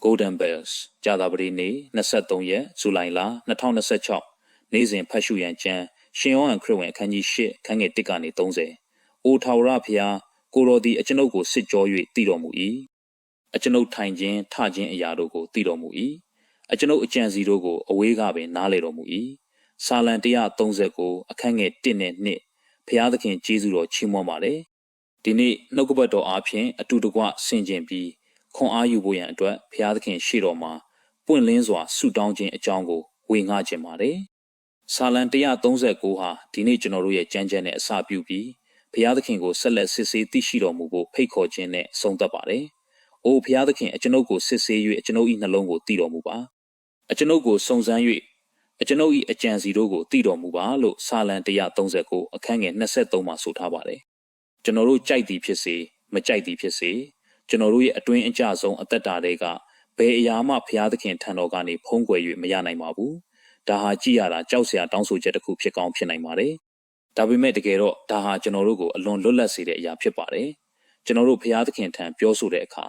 Golden Bells ကြာသပတေးနေ့23ရက်ဇူလိုင်လ2026နေ့စဉ်ဖတ်ရှုရန်ကျမ်းရှင်ယောဟန်ခရစ်ဝင်အခန်းကြီး8ခန်းငယ်1ကနေ30အိုထာဝရဖျားကိုတော်သည်အကျွန်ုပ်ကိုစစ်ကြော၍တည်တော်မူ၏အကျွန်ုပ်ထိုင်ခြင်းထခြင်းအရာတို့ကိုတည်တော်မူ၏အကျွန်ုပ်အကြံစီတို့ကိုအဝေးကပင်နားလေတော်မူ၏ဆာလံ139အခန်းငယ်1နဲ့2ဖျားသခင်ကျေးဇူးတော်ချီးမွမ်းပါတယ်ဒီနေ့နှုတ်ကပတ်တော်အားဖြင့်အတူတကွဆင်ခြင်ပြီးခွန်အားယူဖို့ရန်အတွက်ဘုရားသခင်ရှေ့တော်မှာပွင့်လင်းစွာဆုတောင်းခြင်းအကြောင်းကိုဝေငှခြင်းပါတယ်။ဆာလံ139ဟာဒီနေ့ကျွန်တော်တို့ရဲ့ကြံကြံနဲ့အစပြုပြီးဘုရားသခင်ကိုဆက်လက်စစ်ဆေးသိရှိတော်မူဖို့ဖိတ်ခေါ်ခြင်းနဲ့ဆုံးသက်ပါတယ်။အိုဘုရားသခင်အကျွန်ုပ်ကိုစစ်ဆေး၍အကျွန်ုပ်၏နှလုံးကိုတည်တော်မူပါ။အကျွန်ုပ်ကိုစုံစမ်း၍အကျွန်ုပ်၏အကြံစီတို့ကိုတည်တော်မူပါလို့ဆာလံ139အခန်းငယ်23မှာဆိုထားပါတယ်။ကျွန်တော်တို့ကြိုက်သည်ဖြစ်စေမကြိုက်သည်ဖြစ်စေကျွန်တော်တို့ရဲ့အတွင်းအကျဆုံးအသက်တာတွေကဘယ်အရာမှဘုရားသခင်ထံတော်ကနေဖုံးကွယ်၍မရနိုင်ပါဘူး။ဒါဟာကြည်ရတာကြောက်စရာတောင်းဆိုချက်တစ်ခုဖြစ်ကောင်းဖြစ်နိုင်ပါတယ်။ဒါပေမဲ့တကယ်တော့ဒါဟာကျွန်တော်တို့ကိုအလွန်လွတ်လပ်စေတဲ့အရာဖြစ်ပါတယ်။ကျွန်တော်တို့ဘုရားသခင်ထံပြောဆိုတဲ့အခါ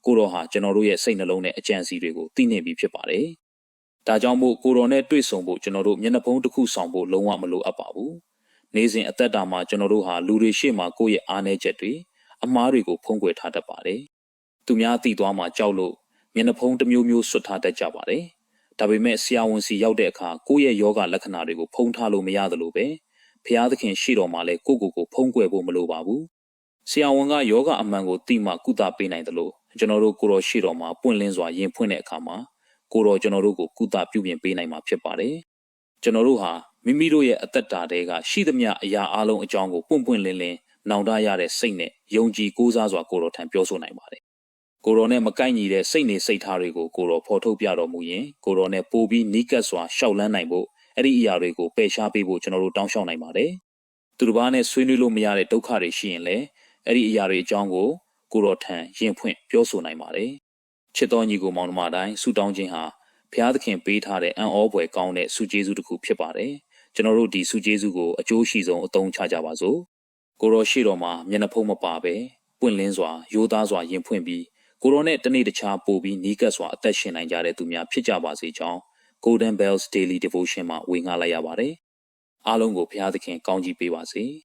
ကိုတော်ဟာကျွန်တော်တို့ရဲ့စိတ်နှလုံးနဲ့အကြံစီတွေကိုသိနေပြီဖြစ်ပါတယ်။ဒါကြောင့်မို့ကိုတော်နဲ့တွေ့ဆုံဖို့ကျွန်တော်တို့မျက်နှာဖုံးတစ်ခုဆောင်ဖို့လုံးဝမလိုအပ်ပါဘူး။နေ့စဉ်အသက်တာမှာကျွန်တော်တို့ဟာလူတွေရှေ့မှာကိုယ့်ရဲ့အားနည်းချက်တွေအမားတွေကိုဖုံးကွယ်ထားတတ်ပါတယ်။သူများသိသွားမှကြောက်လို့မျက်နှာဖုံးတစ်မျိုးမျိုးဆွတ်ထားတတ်ကြပါတယ်။ဒါပေမဲ့ဆရာဝန်စီရောက်တဲ့အခါကိုယ့်ရဲ့ယောဂလက္ခဏာတွေကိုဖုံးထားလို့မရသလိုပဲဘုရားသခင်ရှေ့တော်မှာလည်းကိုယ့်ကိုယ်ကိုဖုံးကွယ်ဖို့မလိုပါဘူး။ဆရာဝန်ကယောဂအမှန်ကိုသိမှကုသပေးနိုင်တယ်လို့ကျွန်တော်တို့ကိုတော်ရှေ့တော်မှာပွင့်လင်းစွာယင်ဖွင့်တဲ့အခါမှာကိုတော်ကျွန်တော်တို့ကိုကုသပြုပြင်ပေးနိုင်မှာဖြစ်ပါတယ်။ကျွန်တော်တို့ဟာမိမိတို့ရဲ့အသက်တာတွေကရှိသမျှအရာအလုံးအကြောင်းကိုပွင့်ပွင့်လင်းလင်းနောင်တရတဲ့စိတ်နဲ့ယုံကြည်ကိုးစားစွာကိုတော်ထံပြောဆိုနိုင်ပါတယ်။ကိုတော်နဲ့မကိုက်ညီတဲ့စိတ်နေစိတ်ထားတွေကိုကိုတော်ဖော်ထုတ်ပြတော်မူရင်ကိုတော်နဲ့ပို့ပြီးနီးကပ်စွာရှောက်လန်းနိုင်ဖို့အဲ့ဒီအရာတွေကိုပယ်ရှားပေးဖို့ကျွန်တော်တို့တောင်းလျှောက်နိုင်ပါတယ်။သူတစ်ပါးနဲ့ဆွေးနွေးလို့မရတဲ့ဒုက္ခတွေရှိရင်လည်းအဲ့ဒီအရာတွေအကြောင်းကိုကိုတော်ထံရင်ဖွင့်ပြောဆိုနိုင်ပါတယ်။ချစ်တော်ညီကိုမောင်နှမတိုင်းဆုတောင်းခြင်းဟာဘုရားသခင်ပေးထားတဲ့အံ့ဩဖွယ်ကောင်းတဲ့ဆုကျေးဇူးတစ်ခုဖြစ်ပါတယ်။ကျွန်တော်တို့ဒီဆုကျေးဇူးကိုအကျိုးရှိဆုံးအသုံးချကြပါစို့။ကိုတော်ရှိတော်မှာမျက်နှာဖုံးမပါပဲပွင့်လင်းစွာရိုးသားစွာယင်ဖွင့်ပြီးကိုတော်နဲ့တနေ့တခြားပို့ပြီးနီးကပ်စွာအသက်ရှင်နိုင်ကြတဲ့သူများဖြစ်ကြပါစေကြောင်း Golden Bells Daily Devotion မှာဝေငှလိုက်ရပါတယ်။အားလုံးကိုဘုရားသခင်ကောင်းချီးပေးပါစေ။